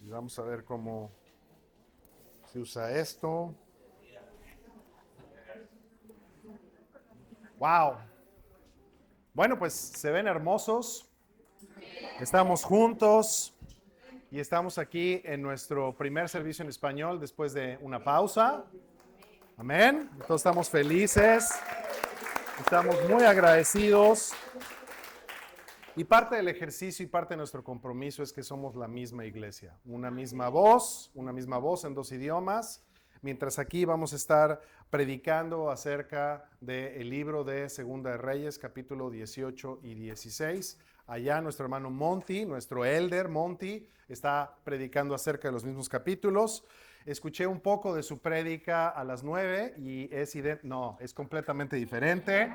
Y vamos a ver cómo se usa esto. ¡Wow! Bueno, pues se ven hermosos. Estamos juntos y estamos aquí en nuestro primer servicio en español después de una pausa. Amén. Entonces estamos felices. Estamos muy agradecidos. Y parte del ejercicio y parte de nuestro compromiso es que somos la misma iglesia. Una misma voz en dos idiomas. Mientras aquí vamos a estar predicando acerca del libro de Segunda de Reyes, capítulo 18 y 16. Allá nuestro hermano Monty, nuestro elder Monty, está predicando acerca de los mismos capítulos. Escuché un poco de su prédica a las 9 y es completamente diferente.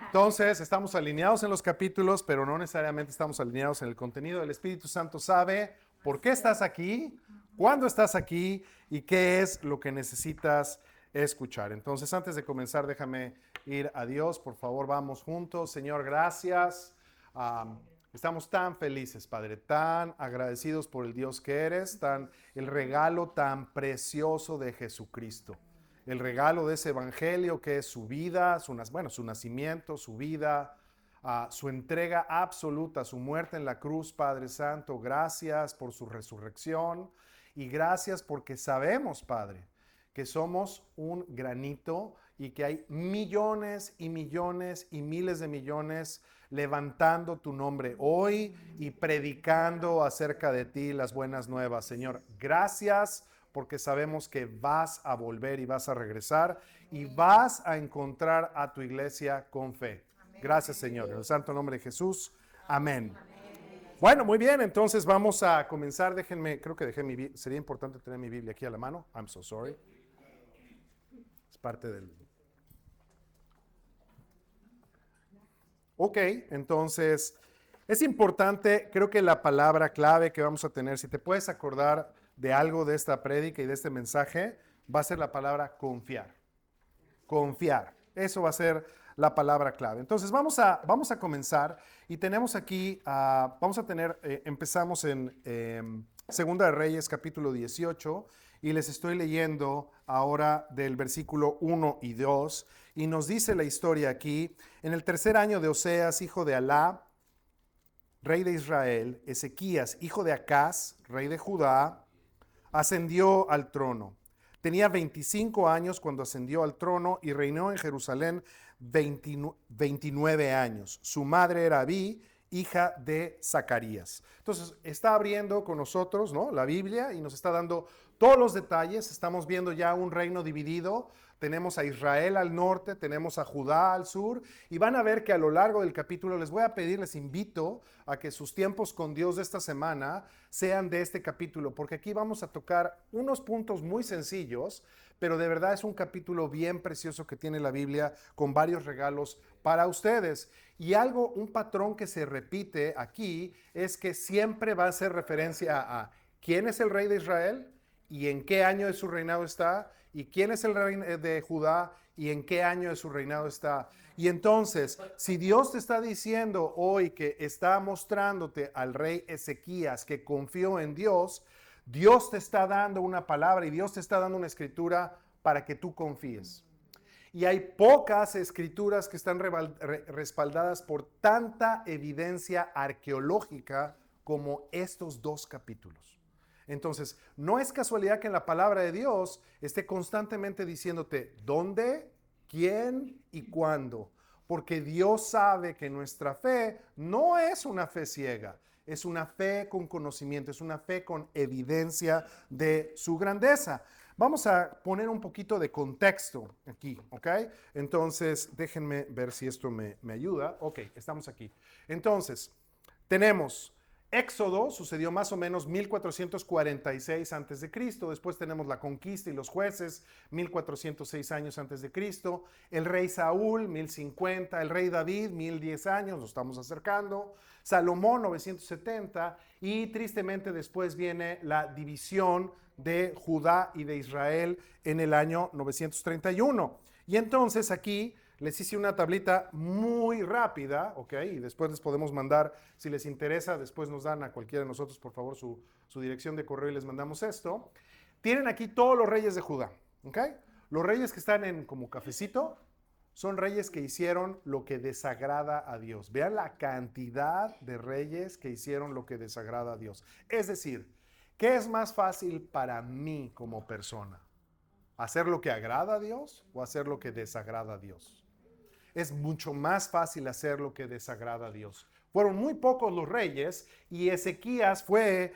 Entonces, estamos alineados en los capítulos, pero no necesariamente estamos alineados en el contenido. El Espíritu Santo sabe por qué estás aquí, cuándo estás aquí y qué es lo que necesitas escuchar. Entonces, antes de comenzar, déjame ir a Dios. Por favor, vamos juntos. Señor, gracias. Estamos tan felices, Padre, tan agradecidos por el Dios que eres, el regalo tan precioso de Jesucristo. El regalo de ese evangelio que es su vida, su nacimiento, su vida, su entrega absoluta, su muerte en la cruz, Padre Santo. Gracias por su resurrección y gracias porque sabemos, Padre, que somos un granito y que hay millones y millones y miles de millones levantando tu nombre hoy y predicando acerca de ti las buenas nuevas. Señor, gracias porque sabemos que vas a volver y vas a regresar y vas a encontrar a tu iglesia con fe. Gracias, Señor. En el santo nombre de Jesús. Amén. Bueno, muy bien, entonces vamos a comenzar. Creo que dejé sería importante tener mi Biblia aquí a la mano. I'm so sorry. Es parte del... Ok, entonces es importante, creo que la palabra clave que vamos a tener, si te puedes acordar de algo de esta prédica y de este mensaje, va a ser la palabra confiar. Confiar. Eso va a ser la palabra clave. Entonces vamos a comenzar y tenemos aquí, empezamos en Segunda de Reyes capítulo 18 y les estoy leyendo ahora del versículo 1 y 2 y nos dice la historia aquí, en el tercer año de Oseas, hijo de Alá, rey de Israel, Ezequías, hijo de Acaz, rey de Judá, ascendió al trono. Tenía 25 años cuando ascendió al trono y reinó en Jerusalén 29 años. Su madre era Abí, hija de Zacarías. Entonces, está abriendo con nosotros, ¿no?, la Biblia y nos está dando todos los detalles. Estamos viendo ya un reino dividido. Tenemos a Israel al norte, tenemos a Judá al sur y van a ver que a lo largo del capítulo les invito a que sus tiempos con Dios de esta semana sean de este capítulo, porque aquí vamos a tocar unos puntos muy sencillos, pero de verdad es un capítulo bien precioso que tiene la Biblia con varios regalos para ustedes. Y un patrón que se repite aquí es que siempre va a hacer referencia a quién es el rey de Israel y en qué año de su reinado está, y quién es el rey de Judá y en qué año de su reinado está. Y entonces, si Dios te está diciendo hoy que está mostrándote al rey Ezequías que confió en Dios, Dios te está dando una palabra y Dios te está dando una escritura para que tú confíes. Y hay pocas escrituras que están respaldadas por tanta evidencia arqueológica como estos dos capítulos. Entonces, no es casualidad que en la palabra de Dios esté constantemente diciéndote dónde, quién y cuándo. Porque Dios sabe que nuestra fe no es una fe ciega, es una fe con conocimiento, es una fe con evidencia de su grandeza. Vamos a poner un poquito de contexto aquí, ¿ok? Entonces, déjenme ver si esto me ayuda. Ok, estamos aquí. Entonces, tenemos... Éxodo sucedió más o menos 1446 antes de Cristo. Después tenemos la conquista y los jueces 1406 años antes de Cristo. El rey Saúl 1050, el rey David 1010 años, nos estamos acercando. Salomón 970 y tristemente después viene la división de Judá y de Israel en el año 931. Y entonces aquí les hice una tablita muy rápida, ¿ok? Y después les podemos mandar, si les interesa, después nos dan a cualquiera de nosotros, por favor, su su dirección de correo y les mandamos esto. Tienen aquí todos los reyes de Judá, ¿ok? Los reyes que están en como cafecito son reyes que hicieron lo que desagrada a Dios. Vean la cantidad de reyes que hicieron lo que desagrada a Dios. Es decir, ¿qué es más fácil para mí como persona? ¿Hacer lo que agrada a Dios o hacer lo que desagrada a Dios? Es mucho más fácil hacer lo que desagrada a Dios. Fueron muy pocos los reyes y Ezequías fue,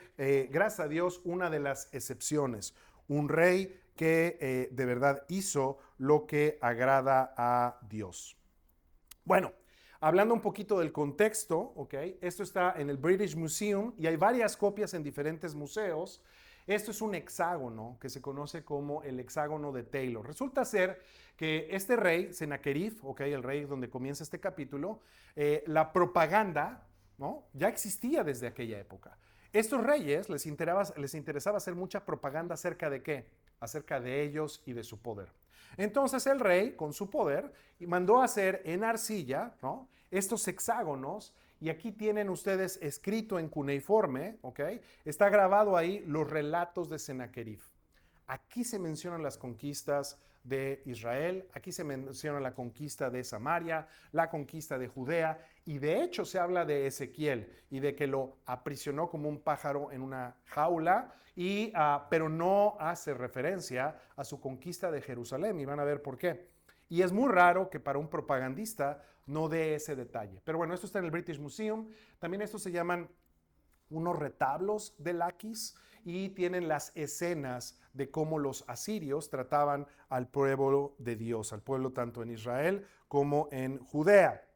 gracias a Dios, una de las excepciones. Un rey que de verdad hizo lo que agrada a Dios. Bueno, hablando un poquito del contexto, ¿ok? Esto está en el British Museum y hay varias copias en diferentes museos. Esto es un hexágono que se conoce como el hexágono de Taylor. Resulta ser que este rey, Sennacherib, ¿ok? El rey donde comienza este capítulo, la propaganda, ¿no? Ya existía desde aquella época. Estos reyes les interesaba hacer mucha propaganda acerca de qué, acerca de ellos y de su poder. Entonces el rey, con su poder, mandó a hacer en arcilla, ¿no?, estos hexágonos, y aquí tienen ustedes escrito en cuneiforme, ¿ok? Está grabado ahí los relatos de Sennacherib. Aquí se mencionan las conquistas de Israel, aquí se menciona la conquista de Samaria, la conquista de Judea, y de hecho se habla de Ezequiel y de que lo aprisionó como un pájaro en una jaula, pero no hace referencia a su conquista de Jerusalén, y van a ver por qué. Y es muy raro que para un propagandista no dé ese detalle. Pero bueno, esto está en el British Museum. También estos se llaman unos retablos de Laquis y tienen las escenas de cómo los asirios trataban al pueblo de Dios, al pueblo tanto en Israel como en Judea.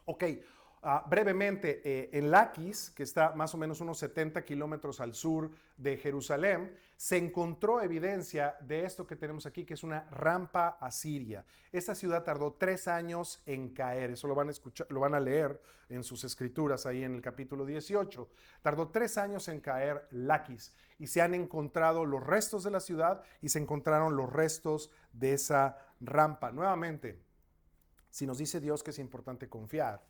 Ok, brevemente, en Laquis, que está más o menos unos 70 kilómetros al sur de Jerusalén, se encontró evidencia de esto que tenemos aquí, que es una rampa asiria. Esta ciudad tardó 3 años en caer, eso lo van a escuchar, lo van a leer en sus escrituras ahí en el capítulo 18. Tardó 3 años en caer Laquis y se han encontrado los restos de la ciudad y se encontraron los restos de esa rampa. Nuevamente, si nos dice Dios que es importante confiar,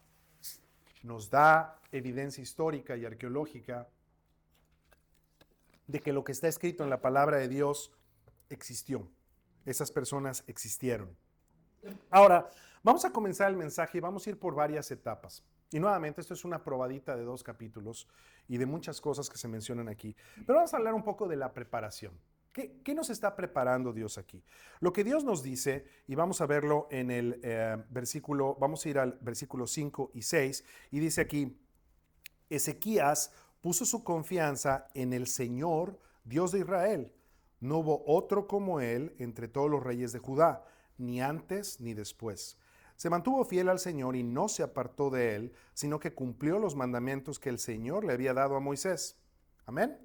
nos da evidencia histórica y arqueológica de que lo que está escrito en la palabra de Dios existió. Esas personas existieron. Ahora, vamos a comenzar el mensaje y vamos a ir por varias etapas. Y nuevamente, esto es una probadita de 2 capítulos y de muchas cosas que se mencionan aquí. Pero vamos a hablar un poco de la preparación. ¿Qué nos está preparando Dios aquí? Lo que Dios nos dice, y vamos a verlo en el versículo, vamos a ir al versículo 5 y 6, y dice aquí, Ezequías puso su confianza en el Señor, Dios de Israel. No hubo otro como él entre todos los reyes de Judá, ni antes ni después. Se mantuvo fiel al Señor y no se apartó de él, sino que cumplió los mandamientos que el Señor le había dado a Moisés. Amén.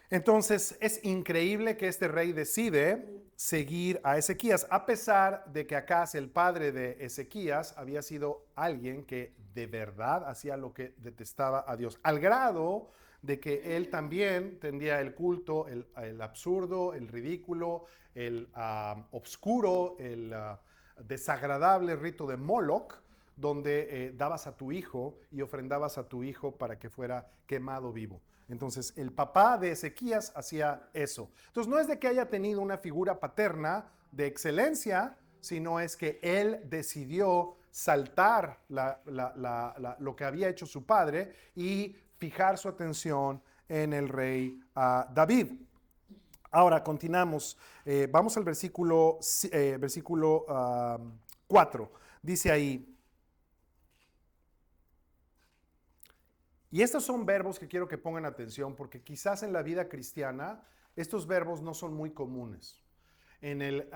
Entonces es increíble que este rey decide seguir a Ezequías, a pesar de que Acaz, el padre de Ezequías, había sido alguien que de verdad hacía lo que detestaba a Dios, al grado de que él también tendía el culto, el absurdo, el ridículo, el obscuro, el desagradable rito de Moloch, donde dabas a tu hijo y ofrendabas a tu hijo para que fuera quemado vivo. Entonces, el papá de Ezequías hacía eso. Entonces, no es de que haya tenido una figura paterna de excelencia, sino es que él decidió saltar lo que había hecho su padre y fijar su atención en el rey David. Ahora, continuamos. Vamos al versículo 4. Dice ahí, y estos son verbos que quiero que pongan atención porque quizás en la vida cristiana estos verbos no son muy comunes. En el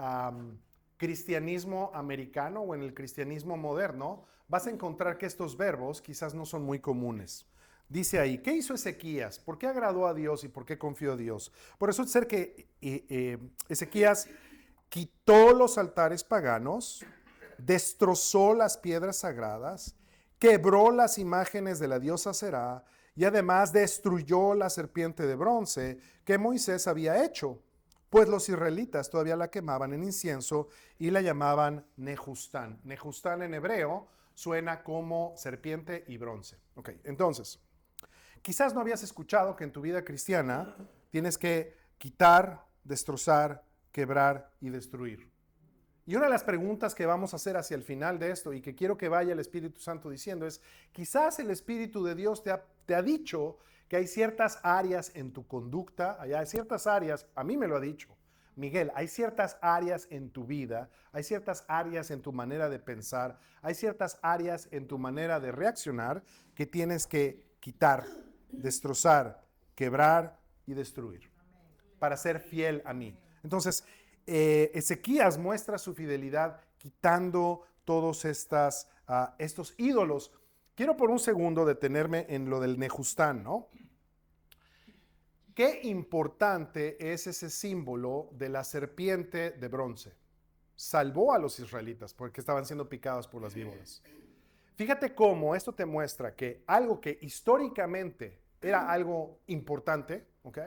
cristianismo americano o en el cristianismo moderno vas a encontrar que estos verbos quizás no son muy comunes. Dice ahí, ¿qué hizo Ezequías? ¿Por qué agradó a Dios y por qué confió a Dios? Por eso es ser que Ezequías quitó los altares paganos, destrozó las piedras sagradas, quebró las imágenes de la diosa Será y además destruyó la serpiente de bronce que Moisés había hecho, pues los israelitas todavía la quemaban en incienso y la llamaban Nehustán. Nehustán en hebreo suena como serpiente y bronce. Ok, entonces, Quizás no habías escuchado que en tu vida cristiana tienes que quitar, destrozar, quebrar y destruir. Y una de las preguntas que vamos a hacer hacia el final de esto y que quiero que vaya el Espíritu Santo diciendo es, quizás el Espíritu de Dios te ha dicho que hay ciertas áreas en tu conducta, hay ciertas áreas, a mí me lo ha dicho, Miguel, hay ciertas áreas en tu vida, hay ciertas áreas en tu manera de pensar, hay ciertas áreas en tu manera de reaccionar que tienes que quitar, destrozar, quebrar y destruir para ser fiel a mí. Entonces, Ezequías muestra su fidelidad quitando todos estos ídolos. Quiero por un segundo detenerme en lo del Nejustán, ¿no? Qué importante es ese símbolo de la serpiente de bronce. Salvó a los israelitas porque estaban siendo picados por las víboras. Fíjate cómo esto te muestra que algo que históricamente era algo importante, ¿ok?,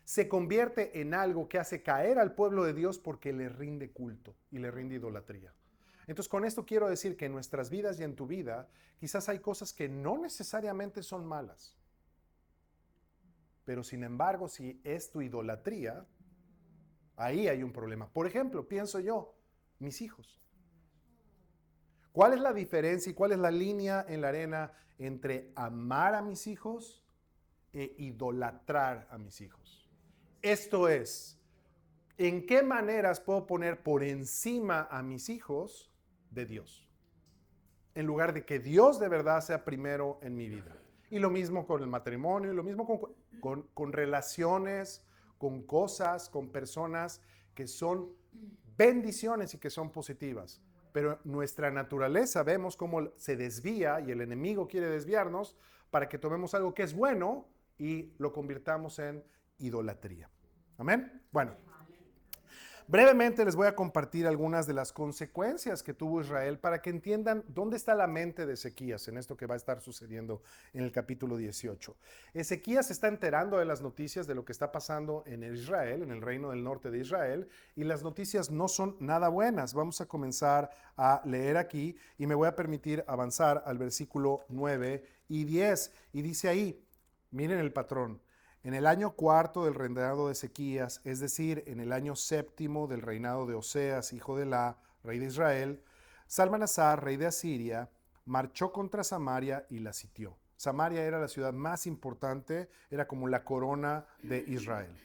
se convierte en algo que hace caer al pueblo de Dios porque le rinde culto y le rinde idolatría. Entonces, con esto quiero decir que en nuestras vidas y en tu vida, quizás hay cosas que no necesariamente son malas. Pero sin embargo, si es tu idolatría, ahí hay un problema. Por ejemplo, pienso yo, mis hijos. ¿Cuál es la diferencia y cuál es la línea en la arena entre amar a mis hijos e idolatrar a mis hijos? Esto es, ¿en qué maneras puedo poner por encima a mis hijos de Dios? En lugar de que Dios de verdad sea primero en mi vida. Y lo mismo con el matrimonio, y lo mismo con relaciones, con cosas, con personas que son bendiciones y que son positivas. Pero nuestra naturaleza vemos cómo se desvía y el enemigo quiere desviarnos para que tomemos algo que es bueno y lo convirtamos en idolatría. ¿Amén? Bueno, brevemente les voy a compartir algunas de las consecuencias que tuvo Israel para que entiendan dónde está la mente de Ezequías en esto que va a estar sucediendo en el capítulo 18. Ezequías se está enterando de las noticias de lo que está pasando en Israel, en el reino del norte de Israel, y las noticias no son nada buenas. Vamos a comenzar a leer aquí y me voy a permitir avanzar al versículo 9 y 10. Y dice ahí, miren el patrón. En el año cuarto del reinado de Ezequías, es decir, en el año séptimo del reinado de Oseas, hijo de Elá, rey de Israel, Salmanasar, rey de Asiria, marchó contra Samaria y la sitió. Samaria era la ciudad más importante, era como la corona de Israel.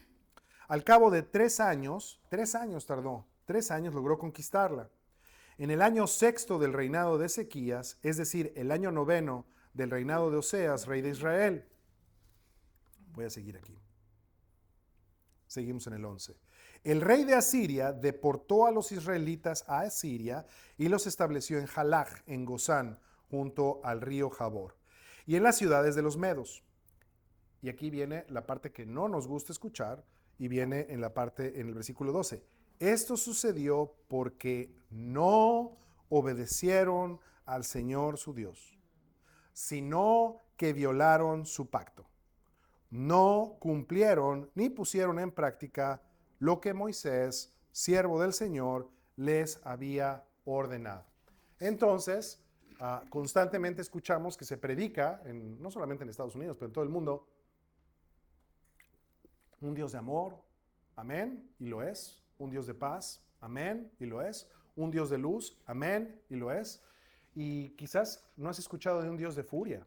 Al cabo de 3 años tardó, 3 años logró conquistarla. En el año sexto del reinado de Ezequías, es decir, el año noveno del reinado de Oseas, rey de Israel. Voy a seguir aquí. Seguimos en el 11. El rey de Asiria deportó a los israelitas a Asiria y los estableció en Jalaj, en Gozán, junto al río Jabor, y en las ciudades de los medos. Y aquí viene la parte que no nos gusta escuchar, y viene en el versículo 12. Esto sucedió porque no obedecieron al Señor su Dios, sino que violaron su pacto. No cumplieron ni pusieron en práctica lo que Moisés, siervo del Señor, les había ordenado. Entonces, constantemente escuchamos que se predica, no solamente en Estados Unidos, pero en todo el mundo, un Dios de amor, amén, y lo es. Un Dios de paz, amén, y lo es. Un Dios de luz, amén, y lo es. Y quizás no has escuchado de un Dios de furia,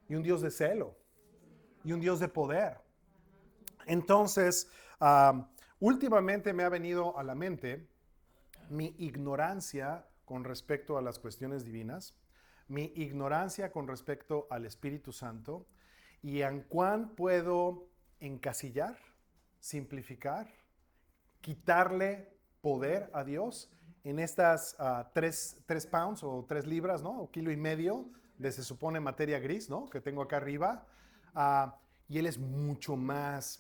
y un Dios de celo, y un Dios de poder. Entonces, últimamente me ha venido a la mente mi ignorancia con respecto a las cuestiones divinas, mi ignorancia con respecto al Espíritu Santo y en cuán puedo encasillar, simplificar, quitarle poder a Dios en estas 3 pounds o 3 libras, ¿no? O 1,5 kilos de, se supone, materia gris, ¿no? Que tengo acá arriba. Y Él es mucho más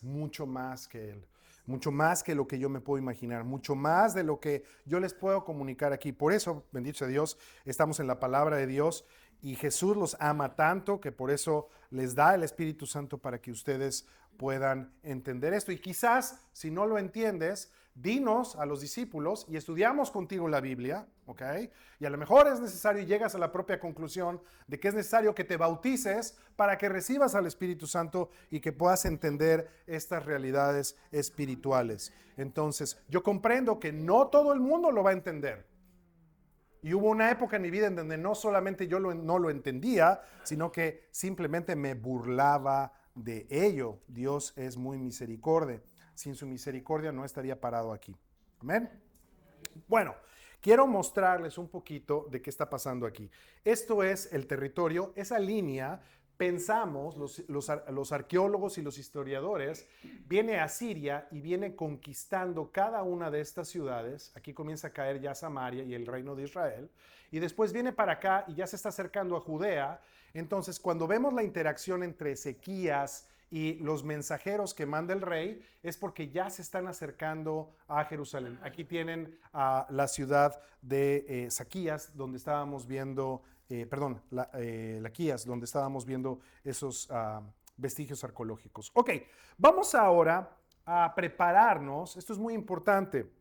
que Él. Mucho más que lo que yo me puedo imaginar, mucho más de lo que yo les puedo comunicar aquí. Por eso, bendito sea Dios, estamos en la palabra de Dios y Jesús los ama tanto que por eso les da el Espíritu Santo para que ustedes puedan entender esto. Y quizás, si no lo entiendes, dinos a los discípulos y estudiamos contigo la Biblia, ¿ok? ¿ok? Y a lo mejor es necesario y llegas a la propia conclusión de que es necesario que te bautices para que recibas al Espíritu Santo y que puedas entender estas realidades espirituales. Entonces, yo comprendo que no todo el mundo lo va a entender. Y hubo una época en mi vida en donde no solamente yo no lo entendía, sino que simplemente me burlaba de ello. Dios es muy misericordia. Sin su misericordia no estaría parado aquí. Amén. Bueno, quiero mostrarles un poquito de qué está pasando aquí. Esto es el territorio, esa línea. Pensamos, los arqueólogos y los historiadores, viene a Siria y viene conquistando cada una de estas ciudades. Aquí comienza a caer ya Samaria y el reino de Israel. Y después viene para acá y ya se está acercando a Judea. Entonces, cuando vemos la interacción entre Ezequías y los mensajeros que manda el rey, es porque ya se están acercando a Jerusalén. Aquí tienen la ciudad de Zaquías, donde estábamos viendo... Laquías, donde estábamos viendo esos vestigios arqueológicos. Ok, vamos ahora a prepararnos. Esto es muy importante.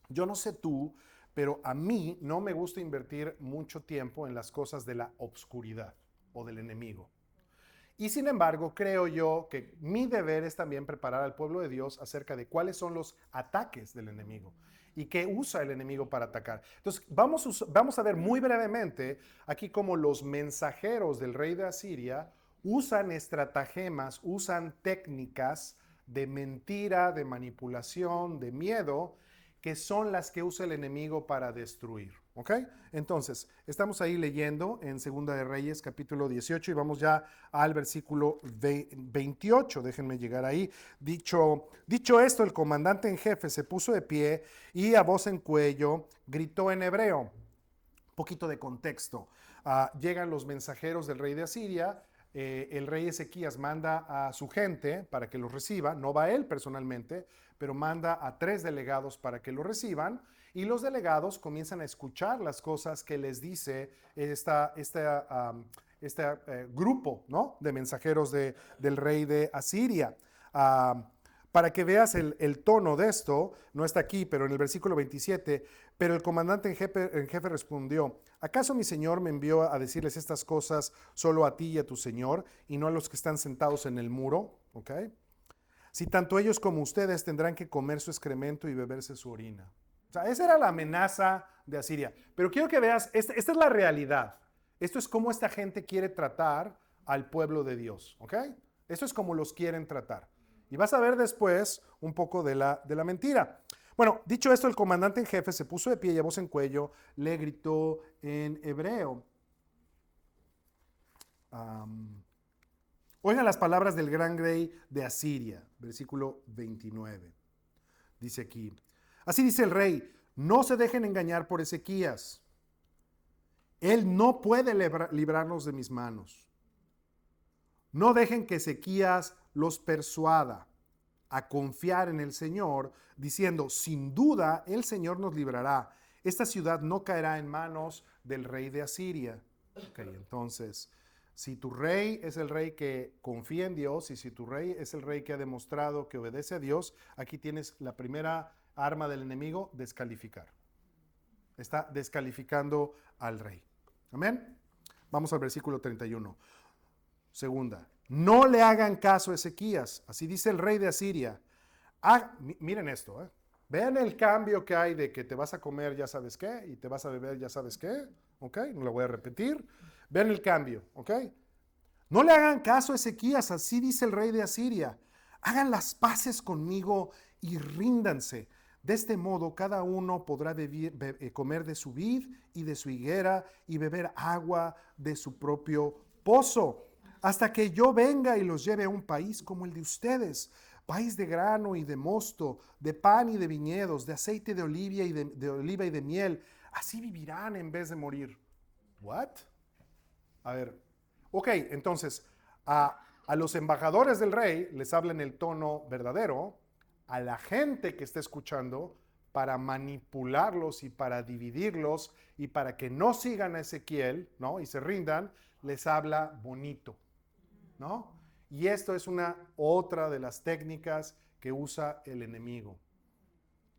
Yo no sé tú, pero a mí no me gusta invertir mucho tiempo en las cosas de la obscuridad o del enemigo. Y sin embargo, creo yo que mi deber es también preparar al pueblo de Dios acerca de cuáles son los ataques del enemigo y qué usa el enemigo para atacar. Entonces, vamos a ver muy brevemente aquí cómo los mensajeros del rey de Asiria usan estratagemas, usan técnicas de mentira, de manipulación, de miedo, que son las que usa el enemigo para destruir. ¿Ok? Entonces, estamos ahí leyendo en Segunda de Reyes, capítulo 18, y vamos ya al versículo 28. Déjenme llegar ahí. Dicho esto, el comandante en jefe se puso de pie y a voz en cuello gritó en hebreo. Un poquito de contexto. Llegan los mensajeros del rey de Asiria. El rey Ezequías manda a su gente para que los reciba, no va él personalmente, pero manda a 3 delegados para que lo reciban, y los delegados comienzan a escuchar las cosas que les dice este grupo, ¿no?, de mensajeros del rey de Asiria. Para que veas el tono de esto, no está aquí, pero en el versículo 27, pero el comandante en jefe respondió: ¿acaso mi señor me envió a decirles estas cosas solo a ti y a tu señor, y no a los que están sentados en el muro? ¿Ok? Si tanto ellos como ustedes tendrán que comer su excremento y beberse su orina. O sea, esa era la amenaza de Asiria. Pero quiero que veas, esta es la realidad. Esto es cómo esta gente quiere tratar al pueblo de Dios. ¿Ok? Esto es como los quieren tratar. Y vas a ver después un poco de la mentira. Bueno, dicho esto, el comandante en jefe se puso de pie y a voz en cuello le gritó en hebreo. Oigan las palabras del gran rey de Asiria, versículo 29. Dice aquí: así dice el rey, no se dejen engañar por Ezequías. Él no puede librarnos de mis manos. No dejen que Ezequías los persuada a confiar en el Señor, diciendo: sin duda el Señor nos librará. Esta ciudad no caerá en manos del rey de Asiria. Ok, entonces, si tu rey es el rey que confía en Dios y si tu rey es el rey que ha demostrado que obedece a Dios, aquí tienes la primera arma del enemigo: descalificar. Está descalificando al rey. Amén. Vamos al versículo 31. Segunda, no le hagan caso a Ezequías, así dice el rey de Asiria. Miren esto, vean el cambio que hay de que te vas a comer ya sabes qué y te vas a beber ya sabes qué, ¿ok? No lo voy a repetir. Vean el cambio, ¿ok? No le hagan caso a Ezequías, así dice el rey de Asiria. Hagan las paces conmigo y ríndanse. De este modo cada uno podrá comer de su vid y de su higuera y beber agua de su propio pozo, hasta que yo venga y los lleve a un país como el de ustedes, país de grano y de mosto, de pan y de viñedos, de aceite de oliva y de miel. Así vivirán en vez de morir. ¿What? A ver, ok, entonces a los embajadores del rey les habla en el tono verdadero, a la gente que está escuchando, para manipularlos y para dividirlos y para que no sigan a Ezequiel, ¿no?, y se rindan, les habla bonito, ¿no? Y esto es otra de las técnicas que usa el enemigo.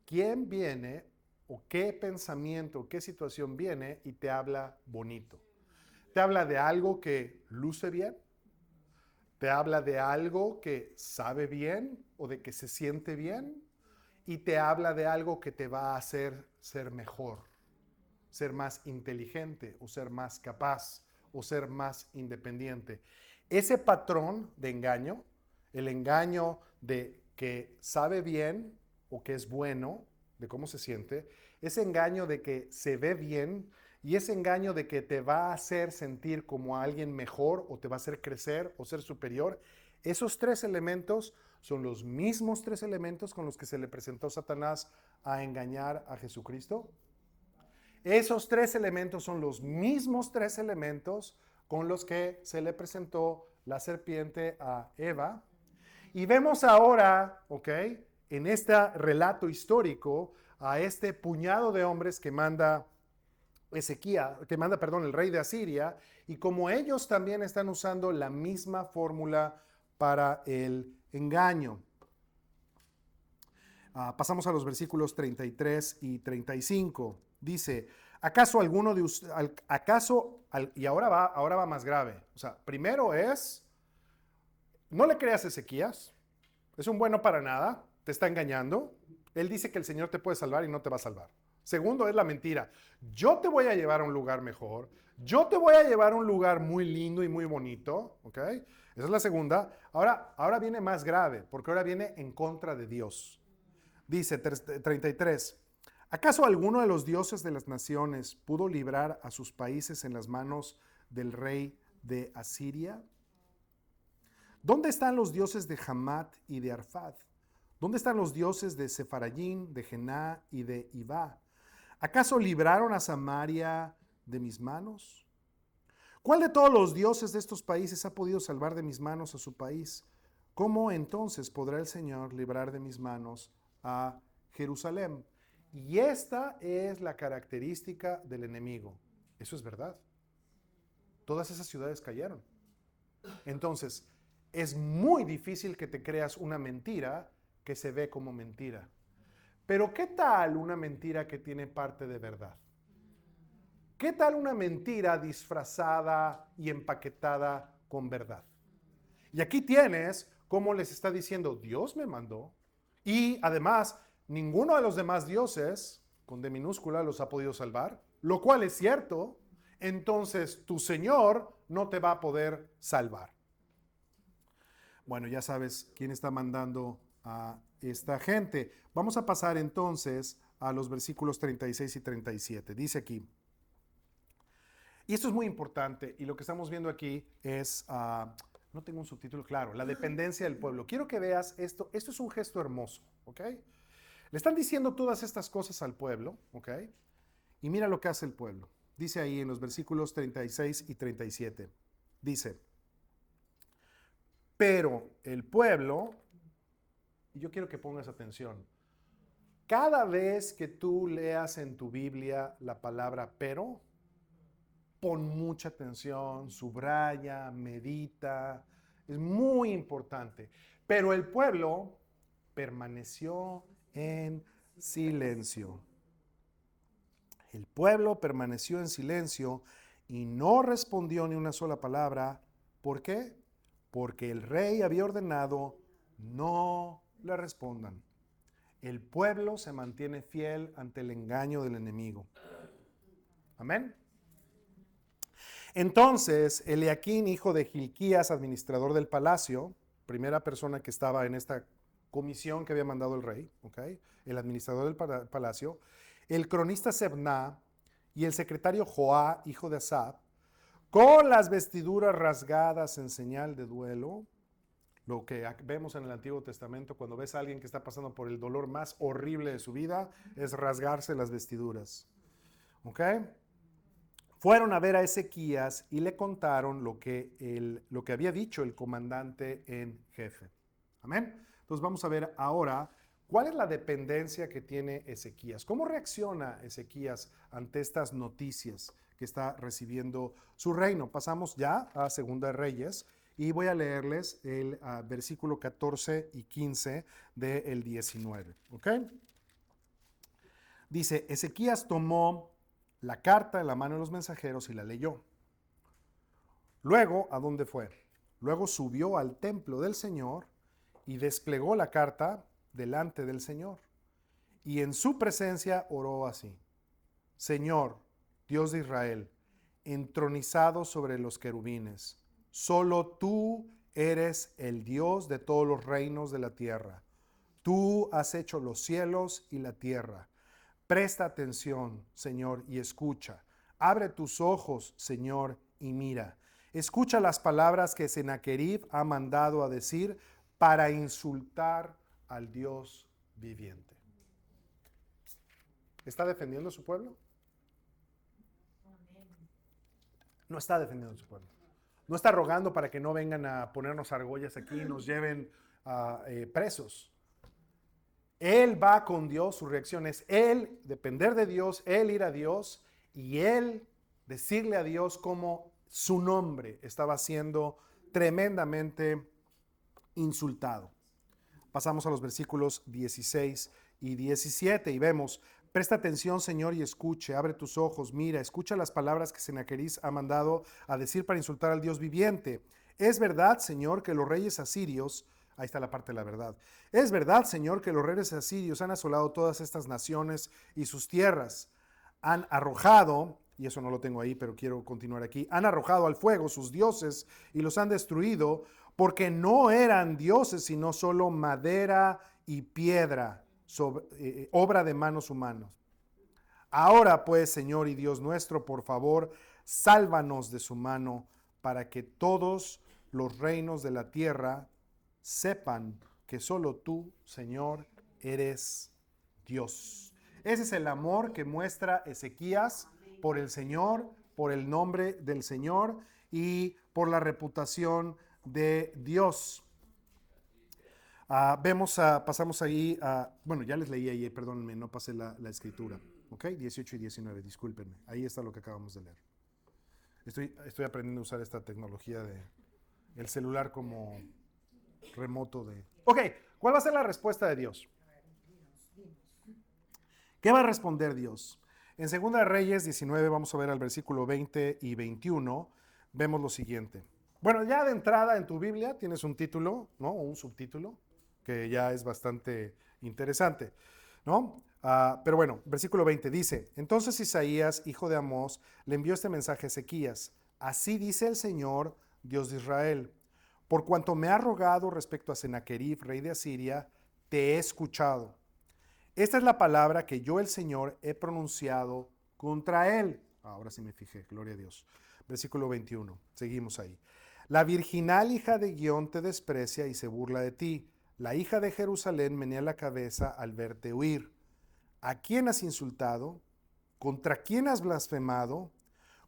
¿Quién viene o qué pensamiento, qué situación viene y te habla bonito. Te habla de algo que luce bien, te habla de algo que sabe bien o de que se siente bien y te habla de algo que te va a hacer ser mejor, ser más inteligente o ser más capaz o ser más independiente. Ese patrón de engaño, el engaño de que sabe bien o que es bueno, de cómo se siente, ese engaño de que se ve bien y ese engaño de que te va a hacer sentir como a alguien mejor o te va a hacer crecer o ser superior, esos tres elementos son los mismos tres elementos con los que se le presentó Satanás a engañar a Jesucristo. Esos tres elementos son los mismos tres elementos con los que se le presentó la serpiente a Eva. Y vemos ahora, ¿ok? En este relato histórico, a este puñado de hombres que manda el rey de Asiria, y como ellos también están usando la misma fórmula para el engaño. Pasamos a los versículos 33 y 35. Dice, ¿acaso alguno de ustedes, y ahora va más grave? O sea, primero es, no le creas a Ezequías, es un bueno para nada, te está engañando. Él dice que el Señor te puede salvar y no te va a salvar. Segundo es la mentira. Yo te voy a llevar a un lugar mejor, yo te voy a llevar a un lugar muy lindo y muy bonito, ¿ok? Esa es la segunda. Ahora viene más grave, porque ahora viene en contra de Dios. Dice 33, ¿acaso alguno de los dioses de las naciones pudo librar a sus países en las manos del rey de Asiria? ¿Dónde están los dioses de Hamat y de Arfad? ¿Dónde están los dioses de Sefarayim, de Jená y de Ibá? ¿Acaso libraron a Samaria de mis manos? ¿Cuál de todos los dioses de estos países ha podido salvar de mis manos a su país? ¿Cómo entonces podrá el Señor librar de mis manos a Jerusalén? Y esta es la característica del enemigo. Eso es verdad. Todas esas ciudades cayeron. Entonces, es muy difícil que te creas una mentira que se ve como mentira. Pero ¿qué tal una mentira que tiene parte de verdad? ¿Qué tal una mentira disfrazada y empaquetada con verdad? Y aquí tienes cómo les está diciendo, Dios me mandó. Y además, ninguno de los demás dioses, con D minúscula, los ha podido salvar, lo cual es cierto. Entonces, tu Señor no te va a poder salvar. Bueno, ya sabes quién está mandando a esta gente. Vamos a pasar entonces a los versículos 36 y 37. Dice aquí, y esto es muy importante, y lo que estamos viendo aquí es, no tengo un subtítulo claro, la dependencia del pueblo. Quiero que veas esto, esto es un gesto hermoso, ¿ok? Le están diciendo todas estas cosas al pueblo, ¿ok? Y mira lo que hace el pueblo. Dice ahí en los versículos 36 y 37. Dice, pero el pueblo, y yo quiero que pongas atención, cada vez que tú leas en tu Biblia la palabra pero, pon mucha atención, subraya, medita, es muy importante. Pero el pueblo permaneció en silencio. El pueblo permaneció en silencio y no respondió ni una sola palabra. ¿Por qué? Porque el rey había ordenado no le respondan. El pueblo se mantiene fiel ante el engaño del enemigo. Amén. Entonces, Eliaquín, hijo de Hilquías, administrador del palacio, primera persona que estaba en esta comisión que había mandado el rey, ¿okay? El administrador del palacio, el cronista Sebna y el secretario Joá, hijo de Asaf, con las vestiduras rasgadas en señal de duelo, lo que vemos en el Antiguo Testamento cuando ves a alguien que está pasando por el dolor más horrible de su vida, es rasgarse las vestiduras. ¿Ok? Fueron a ver a Ezequías y le contaron lo que había dicho el comandante en jefe. Amén. Entonces vamos a ver ahora cuál es la dependencia que tiene Ezequías. ¿Cómo reacciona Ezequías ante estas noticias que está recibiendo su reino? Pasamos ya a Segunda de Reyes y voy a leerles el versículo 14 y 15 del 19. ¿Ok? Dice, Ezequías tomó la carta en la mano de los mensajeros y la leyó. Luego, ¿a dónde fue? Luego subió al templo del Señor y desplegó la carta delante del Señor. Y en su presencia oró así: Señor, Dios de Israel, entronizado sobre los querubines, solo tú eres el Dios de todos los reinos de la tierra. Tú has hecho los cielos y la tierra. Presta atención, Señor, y escucha. Abre tus ojos, Señor, y mira. Escucha las palabras que Sennacherib ha mandado a decir para insultar al Dios viviente. ¿Está defendiendo a su pueblo? No está defendiendo a su pueblo. No está rogando para que no vengan a ponernos argollas aquí y nos lleven presos. Él va con Dios, su reacción es él depender de Dios, él ir a Dios y él decirle a Dios cómo su nombre estaba siendo tremendamente insultado. Pasamos a los versículos 16 y 17 y vemos: presta atención, Señor, y escuche, abre tus ojos, mira, escucha las palabras que Sennacherib ha mandado a decir para insultar al Dios viviente. Es verdad, Señor, que los reyes asirios, ahí está la parte de la verdad, es verdad, Señor, que los reyes asirios han asolado todas estas naciones y sus tierras, han arrojado, y eso no lo tengo ahí, pero quiero continuar aquí, han arrojado al fuego sus dioses y los han destruido, porque no eran dioses, sino solo madera y piedra, obra de manos humanas. Ahora pues, Señor y Dios nuestro, por favor, sálvanos de su mano, para que todos los reinos de la tierra sepan que solo tú, Señor, eres Dios. Ese es el amor que muestra Ezequías por el Señor, por el nombre del Señor y por la reputación de Dios. Pasamos ahí bueno, ya les leí ahí, perdónenme, no pasé la escritura. ¿Ok? 18 y 19, discúlpenme. Ahí está lo que acabamos de leer. Estoy aprendiendo a usar esta tecnología de el celular como remoto de... Ok, ¿cuál va a ser la respuesta de Dios? ¿Qué va a responder Dios? En 2 Reyes 19, vamos a ver al versículo 20 y 21, vemos lo siguiente. Bueno, ya de entrada en tu Biblia tienes un título, ¿no? O un subtítulo, que ya es bastante interesante, ¿no? Pero bueno, versículo 20 dice: entonces Isaías, hijo de Amós, le envió este mensaje a Ezequías: así dice el Señor, Dios de Israel, por cuanto me ha rogado respecto a Sennacherib, rey de Asiria, te he escuchado. Esta es la palabra que yo, el Señor, he pronunciado contra él. Ahora sí me fijé, gloria a Dios. Versículo 21, seguimos ahí. La virginal hija de Guión te desprecia y se burla de ti. La hija de Jerusalén menea la cabeza al verte huir. ¿A quién has insultado? ¿Contra quién has blasfemado?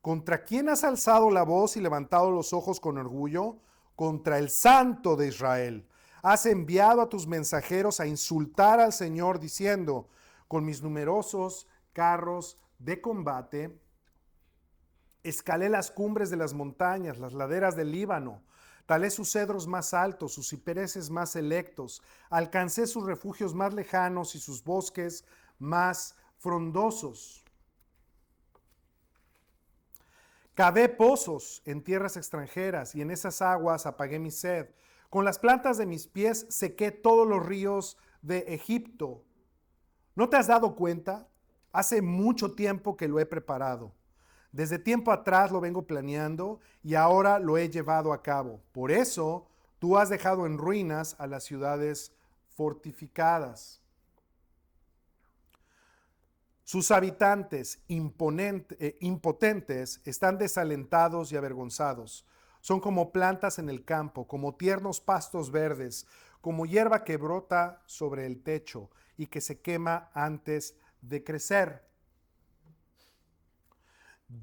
¿Contra quién has alzado la voz y levantado los ojos con orgullo? Contra el Santo de Israel. Has enviado a tus mensajeros a insultar al Señor diciendo: con mis numerosos carros de combate escalé las cumbres de las montañas, las laderas del Líbano, talé sus cedros más altos, sus cipreses más selectos, alcancé sus refugios más lejanos y sus bosques más frondosos. Cavé pozos en tierras extranjeras y en esas aguas apagué mi sed. Con las plantas de mis pies sequé todos los ríos de Egipto. ¿No te has dado cuenta? Hace mucho tiempo que lo he preparado. Desde tiempo atrás lo vengo planeando y ahora lo he llevado a cabo. Por eso tú has dejado en ruinas a las ciudades fortificadas. Sus habitantes impotentes están desalentados y avergonzados. Son como plantas en el campo, como tiernos pastos verdes, como hierba que brota sobre el techo y que se quema antes de crecer.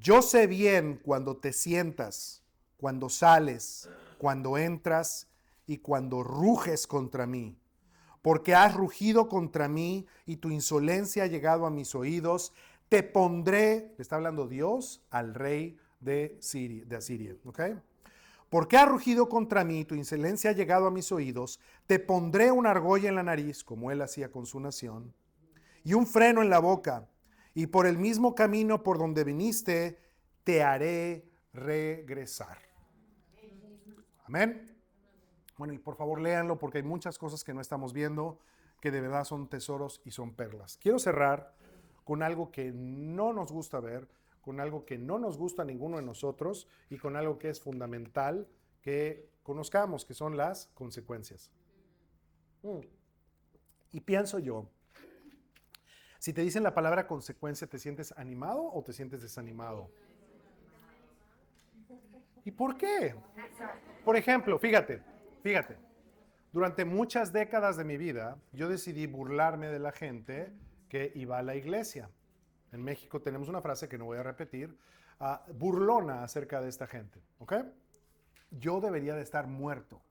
Yo sé bien cuando te sientas, cuando sales, cuando entras y cuando ruges contra mí. Porque has rugido contra mí y tu insolencia ha llegado a mis oídos, te pondré, le está hablando Dios al rey de Asiria, ¿ok? Porque has rugido contra mí y tu insolencia ha llegado a mis oídos, te pondré una argolla en la nariz, como él hacía con su nación, y un freno en la boca. Y por el mismo camino por donde viniste, te haré regresar. Amén. Bueno, y por favor léanlo porque hay muchas cosas que no estamos viendo que de verdad son tesoros y son perlas. Quiero cerrar con algo que no nos gusta ver, con algo que no nos gusta a ninguno de nosotros y con algo que es fundamental que conozcamos, que son las consecuencias. Y pienso yo, si te dicen la palabra consecuencia, ¿te sientes animado o te sientes desanimado? ¿Y por qué? Por ejemplo, fíjate, durante muchas décadas de mi vida, yo decidí burlarme de la gente que iba a la iglesia. En México tenemos una frase que no voy a repetir, burlona acerca de esta gente, ¿ok? Yo debería de estar muerto.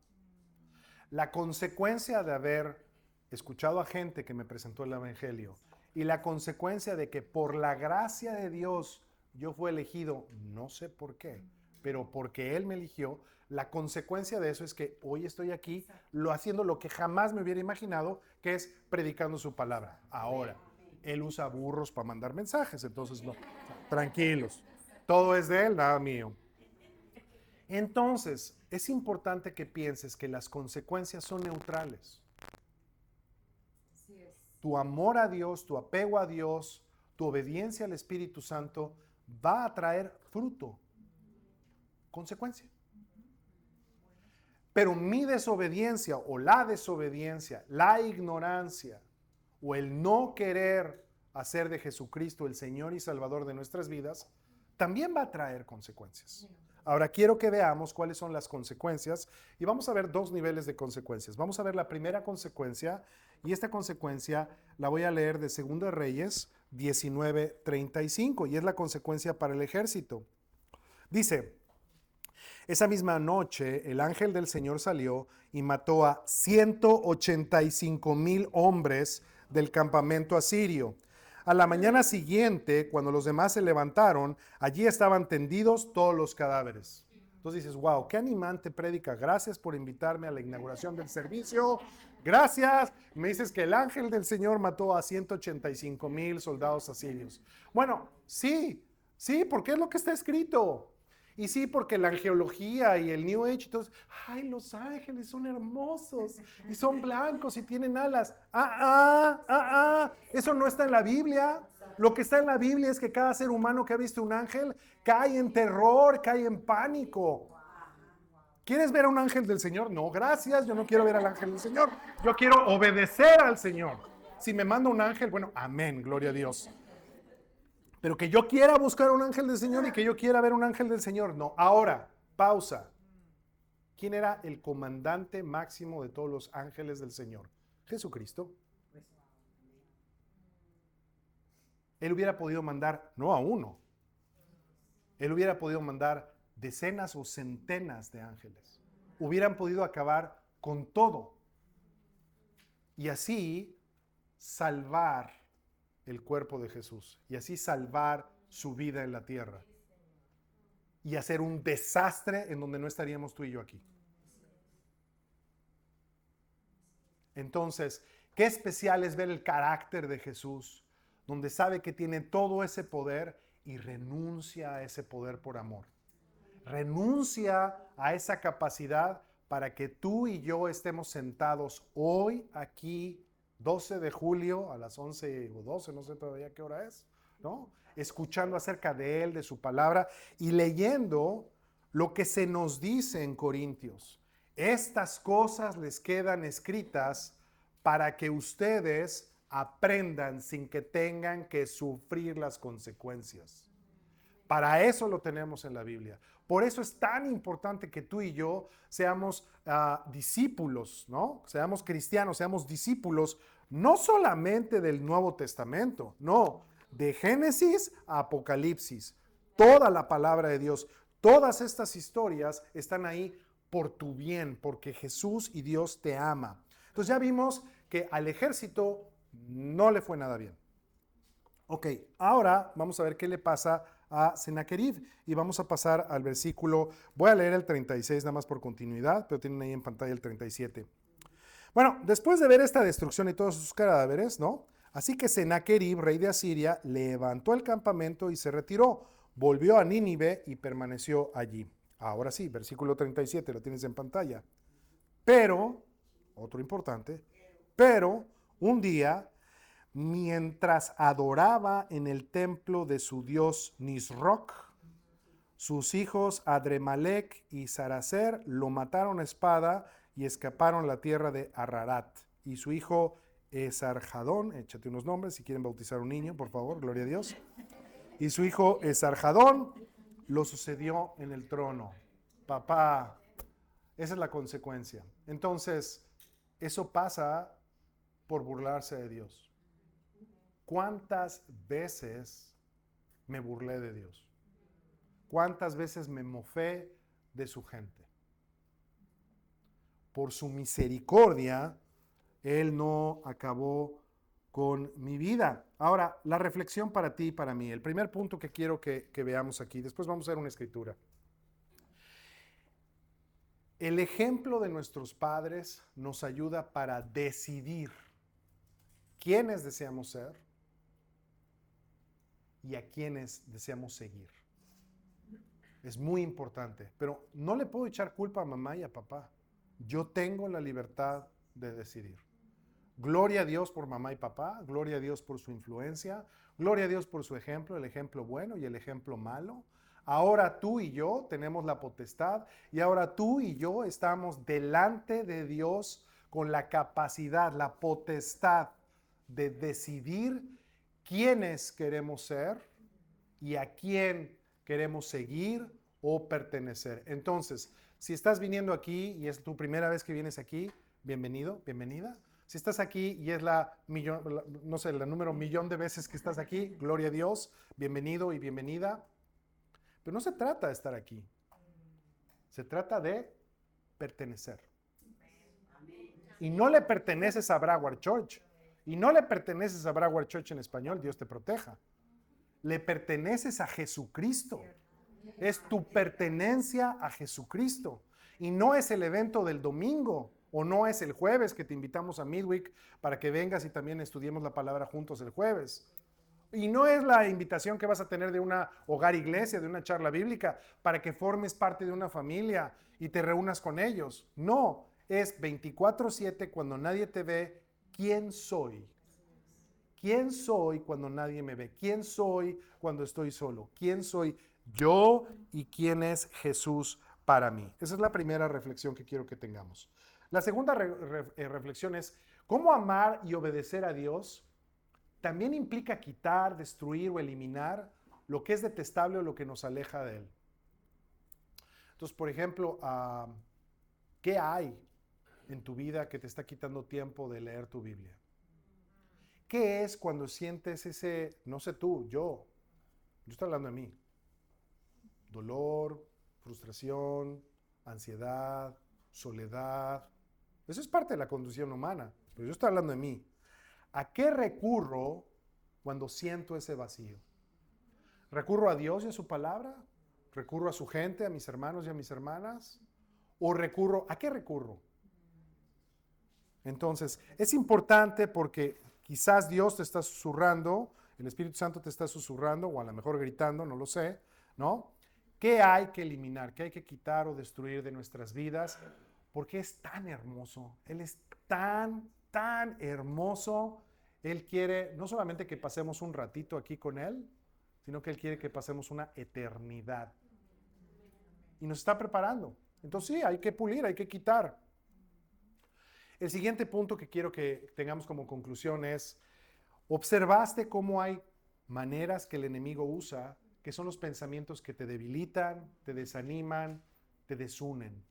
La consecuencia de haber escuchado a gente que me presentó el evangelio y la consecuencia de que por la gracia de Dios yo fui elegido, no sé por qué, pero porque Él me eligió, la consecuencia de eso es que hoy estoy aquí haciendo lo que jamás me hubiera imaginado, que es predicando su palabra. Ahora, Él usa burros para mandar mensajes, entonces no, tranquilos, todo es de Él, nada mío. Entonces, es importante que pienses que las consecuencias son neutrales. Tu amor a Dios, tu apego a Dios, tu obediencia al Espíritu Santo va a traer fruto, consecuencia. Pero mi desobediencia o la desobediencia, la ignorancia o el no querer hacer de Jesucristo el Señor y Salvador de nuestras vidas, también va a traer consecuencias. Ahora quiero que veamos cuáles son las consecuencias y vamos a ver dos niveles de consecuencias. Vamos a ver la primera consecuencia y esta consecuencia la voy a leer de 2 Reyes 19:35 y es la consecuencia para el ejército. Dice, esa misma noche el ángel del Señor salió y mató a 185,000 hombres del campamento asirio. A la mañana siguiente, cuando los demás se levantaron, allí estaban tendidos todos los cadáveres. Entonces dices, wow, qué animante prédica. Gracias por invitarme a la inauguración del servicio. Gracias. Me dices que el ángel del Señor mató a 185,000 soldados asirios. Bueno, sí, porque es lo que está escrito. Y sí, porque la angeología y el New Age, entonces, ay, los ángeles son hermosos y son blancos y tienen alas. Eso no está en la Biblia. Lo que está en la Biblia es que cada ser humano que ha visto un ángel cae en terror, cae en pánico. ¿Quieres ver a un ángel del Señor? No, gracias, yo no quiero ver al ángel del Señor. Yo quiero obedecer al Señor. Si me manda un ángel, bueno, amén, gloria a Dios. Pero que yo quiera buscar un ángel del Señor y que yo quiera ver un ángel del Señor, no. Ahora, pausa. ¿Quién era el comandante máximo de todos los ángeles del Señor? Jesucristo. Él hubiera podido mandar, no a uno, Él hubiera podido mandar decenas o centenas de ángeles. Hubieran podido acabar con todo. Y así salvar el cuerpo de Jesús y así salvar su vida en la tierra y hacer un desastre en donde no estaríamos tú y yo aquí. Entonces, qué especial es ver el carácter de Jesús, donde sabe que tiene todo ese poder y renuncia a ese poder por amor. Renuncia a esa capacidad para que tú y yo estemos sentados hoy aquí 12 de julio a las 11 o 12, no sé todavía qué hora es, ¿no? Escuchando acerca de Él, de su palabra y leyendo lo que se nos dice en Corintios. Estas cosas les quedan escritas para que ustedes aprendan sin que tengan que sufrir las consecuencias. Para eso lo tenemos en la Biblia. Por eso es tan importante que tú y yo seamos discípulos, ¿no? Seamos cristianos, seamos discípulos, no solamente del Nuevo Testamento, no, de Génesis a Apocalipsis. Toda la palabra de Dios, todas estas historias están ahí por tu bien, porque Jesús y Dios te ama. Entonces ya vimos que al ejército no le fue nada bien. Ok, ahora vamos a ver qué le pasa a Sennacherib y vamos a pasar al versículo, voy a leer el 36 nada más por continuidad, pero tienen ahí en pantalla el 37. Bueno, después de ver esta destrucción y todos sus cadáveres, ¿no? Así que Sennacherib, rey de Asiria, levantó el campamento y se retiró. Volvió a Nínive y permaneció allí. Ahora sí, versículo 37, lo tienes en pantalla. Pero, otro importante, pero un día, mientras adoraba en el templo de su dios Nisroch, sus hijos Adremalec y Saracer lo mataron a espada y escaparon a la tierra de Ararat. Y su hijo Esarhadón, échate unos nombres si quieren bautizar un niño, por favor, gloria a Dios. Y su hijo Esarhadón lo sucedió en el trono. Papá, esa es la consecuencia. Entonces, eso pasa por burlarse de Dios. ¿Cuántas veces me burlé de Dios? ¿Cuántas veces me mofé de su gente? Por su misericordia, Él no acabó con mi vida. Ahora, la reflexión para ti y para mí. El primer punto que quiero que veamos aquí, después vamos a ver una escritura. El ejemplo de nuestros padres nos ayuda para decidir quiénes deseamos ser y a quiénes deseamos seguir. Es muy importante, pero no le puedo echar culpa a mamá y a papá. Yo tengo la libertad de decidir. Gloria a Dios por mamá y papá, gloria a Dios por su influencia, gloria a Dios por su ejemplo, el ejemplo bueno y el ejemplo malo. Ahora tú y yo tenemos la potestad y ahora tú y yo estamos delante de Dios con la capacidad, la potestad de decidir quiénes queremos ser y a quién queremos seguir o pertenecer. Entonces, si estás viniendo aquí y es tu primera vez que vienes aquí, bienvenido, bienvenida. Si estás aquí y es la número millón de veces que estás aquí, gloria a Dios, bienvenido y bienvenida. Pero no se trata de estar aquí. Se trata de pertenecer. Y no le perteneces a Broward Church. Y no le perteneces a Broward Church en español, Dios te proteja. Le perteneces a Jesucristo. Es tu pertenencia a Jesucristo. Y no es el evento del domingo o no es el jueves que te invitamos a Midweek para que vengas y también estudiemos la palabra juntos el jueves. Y no es la invitación que vas a tener de una hogar iglesia, de una charla bíblica, para que formes parte de una familia y te reúnas con ellos. No, es 24/7 cuando nadie te ve, ¿quién soy? ¿Quién soy cuando nadie me ve? ¿Quién soy cuando estoy solo? ¿Quién soy yo y quién es Jesús para mí? Esa es la primera reflexión que quiero que tengamos. La segunda reflexión es cómo amar y obedecer a Dios también implica quitar, destruir o eliminar lo que es detestable o lo que nos aleja de Él. Entonces, por ejemplo, ¿qué hay en tu vida que te está quitando tiempo de leer tu Biblia? ¿Qué es cuando sientes ese, no sé tú, yo estoy hablando de mí, dolor, frustración, ansiedad, soledad? Eso es parte de la condición humana, pero yo estoy hablando de mí. ¿A qué recurro cuando siento ese vacío? ¿Recurro a Dios y a su palabra? ¿Recurro a su gente, a mis hermanos y a mis hermanas? ¿O a qué recurro? Entonces, es importante porque quizás Dios te está susurrando, el Espíritu Santo te está susurrando, o a lo mejor gritando, no lo sé, ¿no? ¿Qué hay que eliminar? ¿Qué hay que quitar o destruir de nuestras vidas? Porque es tan hermoso. Él es tan hermoso. Él quiere no solamente que pasemos un ratito aquí con Él, sino que Él quiere que pasemos una eternidad. Y nos está preparando. Entonces sí, hay que pulir, hay que quitar. El siguiente punto que quiero que tengamos como conclusión es, ¿observaste cómo hay maneras que el enemigo usa, que son los pensamientos que te debilitan, te desaniman, te desunen?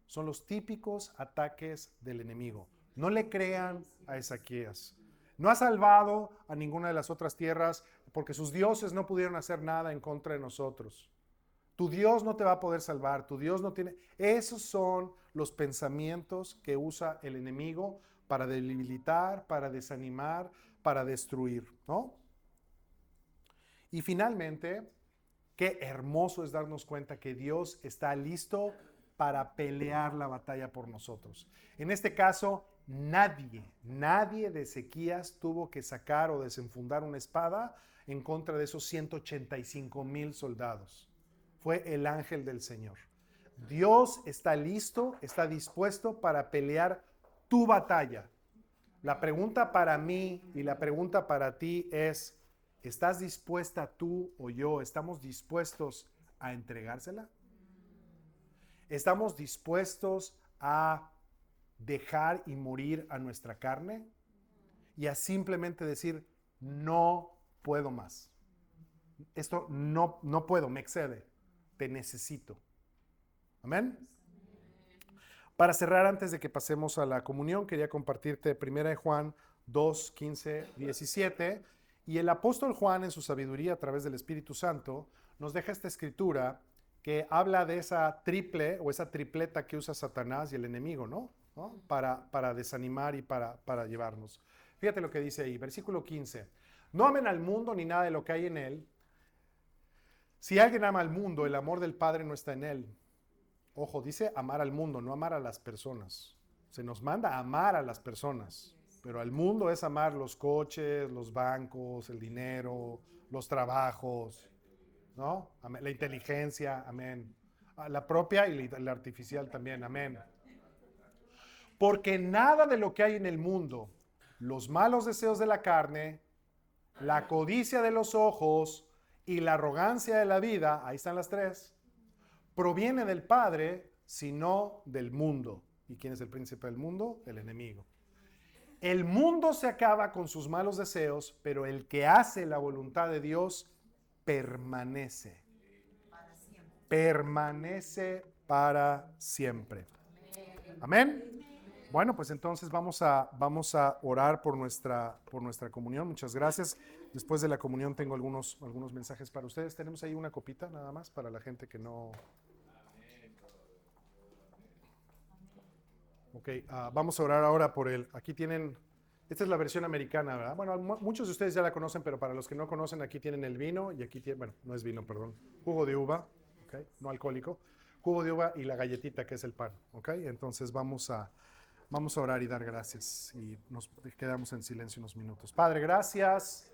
Son los típicos ataques del enemigo. No le crean a Ezequías. No ha salvado a ninguna de las otras tierras porque sus dioses no pudieron hacer nada en contra de nosotros. Tu Dios no te va a poder salvar, tu Dios no tiene... Esos son los pensamientos que usa el enemigo para debilitar, para desanimar, para destruir, ¿no? Y finalmente, qué hermoso es darnos cuenta que Dios está listo para pelear la batalla por nosotros. En este caso, Nadie de Ezequías tuvo que sacar o desenfundar una espada en contra de esos 185,000 soldados. Fue el ángel del Señor. Dios está listo, está dispuesto para pelear tu batalla. La pregunta para mí y la pregunta para ti es, ¿estás dispuesta tú o yo? ¿Estamos dispuestos a entregársela? ¿Estamos dispuestos a dejar y morir a nuestra carne y a simplemente decir, no puedo más? Esto no puedo, me excede, te necesito. Amén. Para cerrar, antes de que pasemos a la comunión, quería compartirte 1 de Juan 2, 15, 17. Y el apóstol Juan, en su sabiduría a través del Espíritu Santo, nos deja esta escritura que habla de esa triple o esa tripleta que usa Satanás y el enemigo, ¿no? Para desanimar y para llevarnos. Fíjate lo que dice ahí, versículo 15. No amen al mundo ni nada de lo que hay en él. Si alguien ama al mundo, el amor del Padre no está en él. Ojo, dice amar al mundo, no amar a las personas. Se nos manda a amar a las personas, pero al mundo es amar los coches, los bancos, el dinero, los trabajos, ¿no? La inteligencia, amén. La propia y la artificial también, amén. Porque nada de lo que hay en el mundo, los malos deseos de la carne, la codicia de los ojos y la arrogancia de la vida, ahí están las tres, proviene del Padre, sino del mundo. ¿Y quién es el príncipe del mundo? El enemigo. El mundo se acaba con sus malos deseos, pero el que hace la voluntad de Dios permanece. Permanece para siempre. Amén. Bueno, pues entonces vamos a orar por nuestra comunión. Muchas gracias. Después de la comunión tengo algunos mensajes para ustedes. Tenemos ahí una copita nada más para la gente que no... Ok, vamos a orar ahora por aquí tienen, esta es la versión americana, ¿verdad? Bueno, muchos de ustedes ya la conocen, pero para los que no conocen, aquí tienen el vino y aquí tienen, bueno, no es vino, perdón, jugo de uva, ok, no alcohólico, jugo de uva y la galletita que es el pan, ok. Entonces vamos a orar y dar gracias y nos quedamos en silencio unos minutos. Padre, gracias.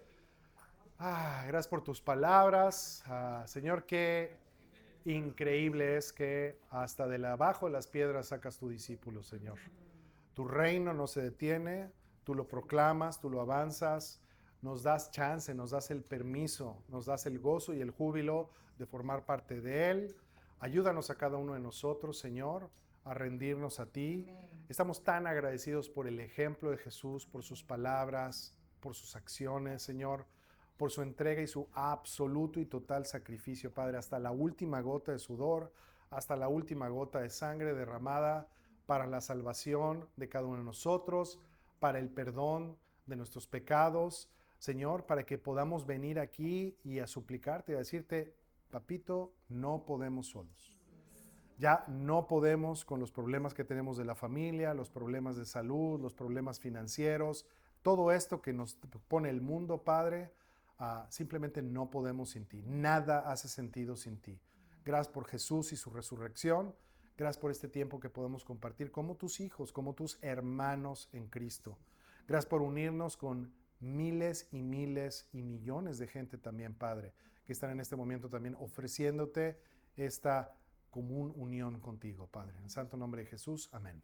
Gracias por tus palabras. Señor, qué increíble es que hasta de abajo de las piedras sacas tu discípulo, Señor. Tu reino no se detiene, tú lo proclamas, tú lo avanzas, nos das chance, nos das el permiso, nos das el gozo y el júbilo de formar parte de él. Ayúdanos a cada uno de nosotros, Señor, a rendirnos a ti. Estamos tan agradecidos por el ejemplo de Jesús, por sus palabras, por sus acciones, Señor, por su entrega y su absoluto y total sacrificio, Padre, hasta la última gota de sudor, hasta la última gota de sangre derramada para la salvación de cada uno de nosotros, para el perdón de nuestros pecados, Señor, para que podamos venir aquí y a suplicarte y a decirte, papito, no podemos solos. Ya no podemos con los problemas que tenemos de la familia, los problemas de salud, los problemas financieros, todo esto que nos pone el mundo, Padre, simplemente no podemos sin ti. Nada hace sentido sin ti. Gracias por Jesús y su resurrección. Gracias por este tiempo que podemos compartir como tus hijos, como tus hermanos en Cristo. Gracias por unirnos con miles y miles y millones de gente también, Padre, que están en este momento también ofreciéndote esta común unión contigo, Padre. En el santo nombre de Jesús, amén.